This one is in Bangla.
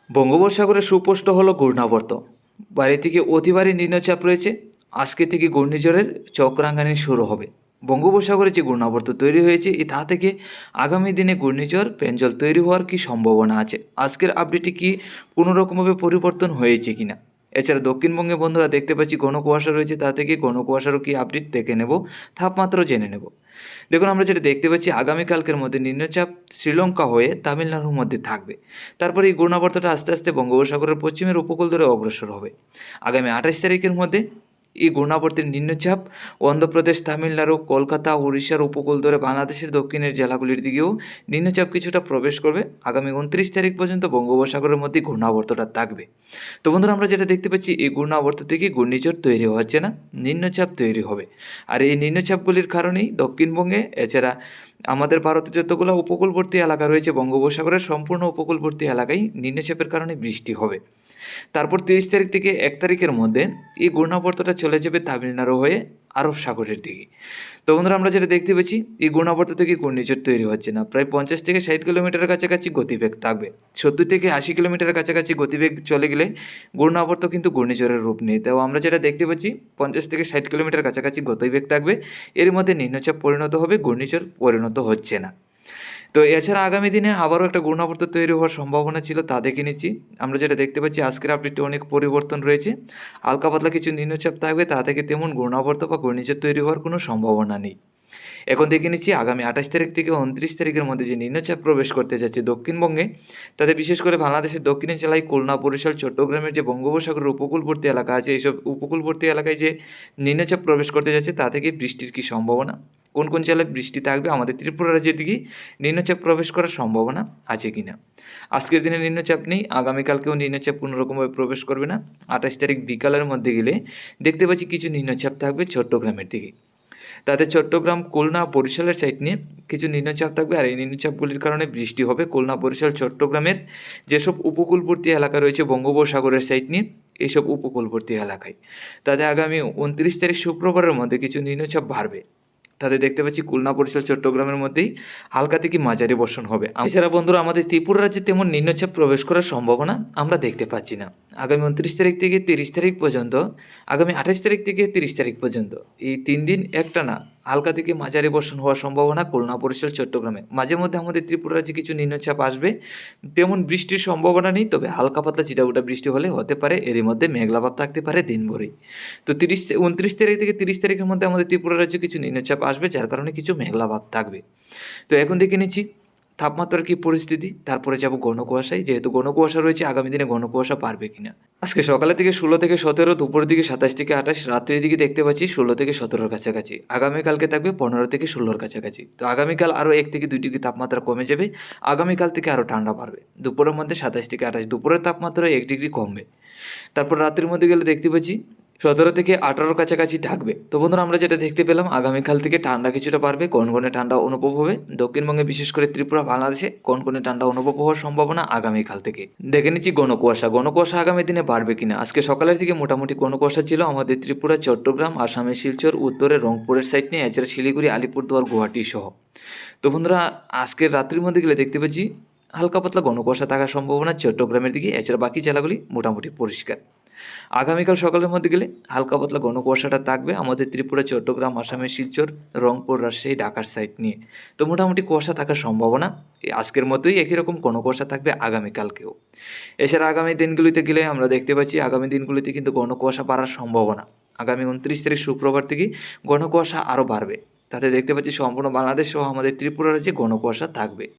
বঙ্গোপসাগরে সুস্পষ্ট হলো ঘূর্ণাবর্ত। বাইরে থেকে অতি ভারী নিম্নচাপ রয়েছে। আজকে থেকে ঘূর্ণিঝড়ের চক্রাঙ্গানি শুরু হবে। বঙ্গোপসাগরে যে ঘূর্ণাবর্ত তৈরি হয়েছে তা থেকে আগামী দিনে ঘূর্ণিঝড় পেঞ্জল তৈরি হওয়ার কি সম্ভাবনা আছে? আজকের আপডেটে কি কোনো রকমভাবে পরিবর্তন হয়েছে কিনা? এছাড়া দক্ষিণবঙ্গে বন্ধুরা দেখতে পাচ্ছি ঘন কুয়াশা রয়েছে, তা থেকে ঘন কুয়াশারও কি আপডেট দেখে নেব, তাপমাত্রা জেনে নেব। দেখুন, আমরা যেটা দেখতে পাচ্ছি আগামীকালকের মধ্যে নিম্নচাপ শ্রীলঙ্কা হয়ে তামিলনাড়ুর মধ্যে থাকবে। তারপরে এই ঘূর্ণাবর্তটা আস্তে আস্তে বঙ্গোপসাগরের পশ্চিমের উপকূল ধরে অগ্রসর হবে। আগামী 28 তারিখের মধ্যে এই ঘূর্ণাবর্তের নিম্নচাপ অন্ধ্রপ্রদেশ, তামিলনাড়ু, কলকাতা, উড়িষ্যার উপকূল ধরে বাংলাদেশের দক্ষিণের জেলাগুলির দিকেও নিম্নচাপ কিছুটা প্রবেশ করবে। আগামী 29 তারিখ পর্যন্ত বঙ্গোপসাগরের মধ্যে ঘূর্ণাবর্তটা থাকবে। তো বন্ধুরা, আমরা যেটা দেখতে পাচ্ছি এই ঘূর্ণাবর্ত থেকে ঘূর্ণিঝড় তৈরি হচ্ছে না, নিম্নচাপ তৈরি হবে। আর এই নিম্নচাপগুলির কারণেই দক্ষিণবঙ্গে, এছাড়া আমাদের ভারতের যতগুলো উপকূলবর্তী এলাকা রয়েছে বঙ্গোপসাগরের সম্পূর্ণ উপকূলবর্তী এলাকায় নিম্নচাপের কারণে বৃষ্টি হবে। তারপর 30 তারিখ থেকে 1 তারিখের মধ্যে এই ঘূর্ণাবর্তটা চলে যাবে তামিলনাড়ু হয়ে আরব সাগরের দিকে। তো বন্ধুরা, আমরা যেটা দেখতে পাচ্ছি এই ঘূর্ণাবর্ত থেকে ঘূর্ণিঝড় তৈরি হচ্ছে না। প্রায় 50 থেকে 60 কিলোমিটারের কাছাকাছি গতিবেগ থাকবে। 70 থেকে 80 কিলোমিটারের কাছাকাছি গতিবেগ চলে গেলে ঘূর্ণাবর্ত কিন্তু ঘূর্ণিঝড়ের রূপ নেয়। তো আমরা যেটা দেখতে পাচ্ছি 50 থেকে 60 কিলোমিটার কাছাকাছি গতিবেগ থাকবে। এর মধ্যে নিম্নচাপ পরিণত হবে, ঘূর্ণিঝড় পরিণত হচ্ছে না। তো এছাড়া আগামী দিনে আবারও একটা ঘূর্ণাবর্ত তৈরি হওয়ার সম্ভাবনা ছিল, তা দেখে নিচ্ছি। আমরা যেটা দেখতে পাচ্ছি আজকের আপডেটে অনেক পরিবর্তন রয়েছে। হালকা পাতলা কিছু নিম্নচাপ থাকবে, তা থেকে তেমন ঘূর্ণাবর্ত বা ঘূর্ণিঝড় তৈরি হওয়ার কোনো সম্ভাবনা নেই। এখন দেখে নিচ্ছি আগামী 28 তারিখ থেকে 29 তারিখের মধ্যে যে নিম্নচাপ প্রবেশ করতে যাচ্ছে দক্ষিণবঙ্গে, তাতে বিশেষ করে বাংলাদেশের দক্ষিণের জেলায় খুলনা, বরিশাল, চট্টগ্রামের যে বঙ্গোপসাগরের উপকূলবর্তী এলাকা আছে, এইসব উপকূলবর্তী এলাকায় যে নিম্নচাপ প্রবেশ করতে যাচ্ছে তা থেকে বৃষ্টির কী সম্ভাবনা, কোন কোন জেলায় বৃষ্টি থাকবে, আমাদের ত্রিপুরা রাজ্যের দিকে নিম্নচাপ প্রবেশ করার সম্ভাবনা আছে কিনা। আজকের দিনে নিম্নচাপ নেই, আগামীকালকেও নিম্নচাপ কোনোরকমভাবে প্রবেশ করবে না। 28 তারিখ বিকালের মধ্যে গেলে দেখতে পাচ্ছি কিছু নিম্নচাপ থাকবে চট্টগ্রামের দিকে। তাতে চট্টগ্রাম, খুলনা, বরিশালের সাইড নিয়ে কিছু নিম্নচাপ থাকবে। আর এই নিম্নচাপগুলির কারণে বৃষ্টি হবে খুলনা, বরিশাল, চট্টগ্রামের যেসব উপকূলবর্তী এলাকা রয়েছে বঙ্গোপসাগরের সাইড নিয়ে, এইসব উপকূলবর্তী এলাকায়। তাতে আগামী 29 তারিখ শুক্রবারের মধ্যে কিছু নিম্নচাপ বাড়বে। তাতে দেখতে পাচ্ছি খুলনা, বরিশাল, চট্টগ্রামের মধ্যেই হালকা থেকে মাঝারি বর্ষণ হবে। এছাড়া বন্ধুরা, আমাদের ত্রিপুরা রাজ্যে তেমন নিম্নচাপ প্রবেশ করার সম্ভাবনা আমরা দেখতে পাচ্ছি না। আগামী 29 তারিখ থেকে 30 তারিখ পর্যন্ত, আগামী 28 তারিখ থেকে 30 তারিখ পর্যন্ত এই 3 দিন একটানা হালকা থেকে মাঝারি বর্ষণ হওয়ার সম্ভাবনা খুলনা, বরিশাল, চট্টগ্রামে। মাঝে মধ্যে আমাদের ত্রিপুরা রাজ্যে কিছু নিম্নচাপ আসবে, তেমন বৃষ্টির সম্ভাবনা নেই, তবে হালকা পাতলা চিটাফোঁটা বৃষ্টি হলে হতে পারে। এরই মধ্যে মেঘলাভাব থাকতে পারে দিনভরই। তো 29 তারিখ থেকে 30 তারিখের মধ্যে আমাদের ত্রিপুরা রাজ্যে কিছু নিম্নচাপ আসবে, যার কারণে কিছু মেঘলাভাব থাকবে। তো এখন দেখে নিচ্ছি তাপমাত্রার কী পরিস্থিতি, তারপরে যাব ঘন কুয়াশায়। যেহেতু ঘন কুয়াশা রয়েছে, আগামী দিনে ঘন কুয়াশা বাড়বে কিনা। আজকে সকালে থেকে 16 থেকে 17, দুপুরের দিকে 27 থেকে 28, রাত্রির দিকে দেখতে পাচ্ছি 16 থেকে 17-র কাছাকাছি। আগামীকালকে থাকবে 15 থেকে 16-র কাছাকাছি। তো আগামীকাল আরও 1 থেকে 2 ডিগ্রি তাপমাত্রা কমে যাবে। আগামীকাল থেকে আরও ঠান্ডা বাড়বে। দুপুরের মধ্যে 27 থেকে 28, দুপুরের তাপমাত্রা 1 ডিগ্রি কমবে। তারপর রাত্রির মধ্যে গেলে দেখতে পাচ্ছি 17 থেকে 18-র কাছাকাছি থাকবে। তো বন্ধুরা, আমরা যেটা দেখতে পেলাম আগামীকাল থেকে ঠান্ডা কিছুটা বাড়বে, কনকনে ঠান্ডা অনুভব হবে। দক্ষিণবঙ্গে বিশেষ করে ত্রিপুরা, বাংলাদেশে কনকনে ঠান্ডা অনুভব হওয়ার সম্ভাবনা আগামীকাল থেকে। দেখে নিচ্ছি ঘন কুয়াশা আগামী দিনে বাড়বে কিনা। আজকে সকালের দিকে মোটামুটি ঘন কুয়াশা ছিল আমাদের ত্রিপুরা, চট্টগ্রাম, আসামের শিলচর, উত্তরে রংপুরের সাইড নিয়ে, এছাড়া শিলিগুড়ি, আলিপুরদুয়ার, গুয়াহাটি সহ। তো বন্ধুরা, আজকের রাত্রির মধ্যে গেলে দেখতে পাচ্ছি হালকা পাতলা ঘন কুয়াশা থাকার সম্ভাবনা চট্টগ্রামের দিকে, এছাড়া বাকি জেলাগুলি মোটামুটি পরিষ্কার। আগামীকাল সকালের মধ্যে গেলে হালকা পাতলা ঘন কুয়াশাটা থাকবে আমাদের ত্রিপুরা, চট্টগ্রাম, আসামের শিলচর, রংপুর, রাজশাহী, ঢাকার সাইড নিয়ে। তো মোটামুটি কুয়াশা থাকার সম্ভাবনা আজকের মতোই একই রকম ঘন কুয়াশা থাকবে আগামীকালকেও। এছাড়া আগামী দিনগুলিতে গেলে আমরা দেখতে পাচ্ছি আগামী দিনগুলিতে কিন্তু ঘন কুয়াশা বাড়ার সম্ভাবনা। আগামী 29 তারিখ শুক্রবার থেকে ঘন কুয়াশা আরও বাড়বে। তাতে দেখতে পাচ্ছি সম্পূর্ণ বাংলাদেশ সহ আমাদের ত্রিপুরা রাজ্যে ঘন কুয়াশা থাকবে।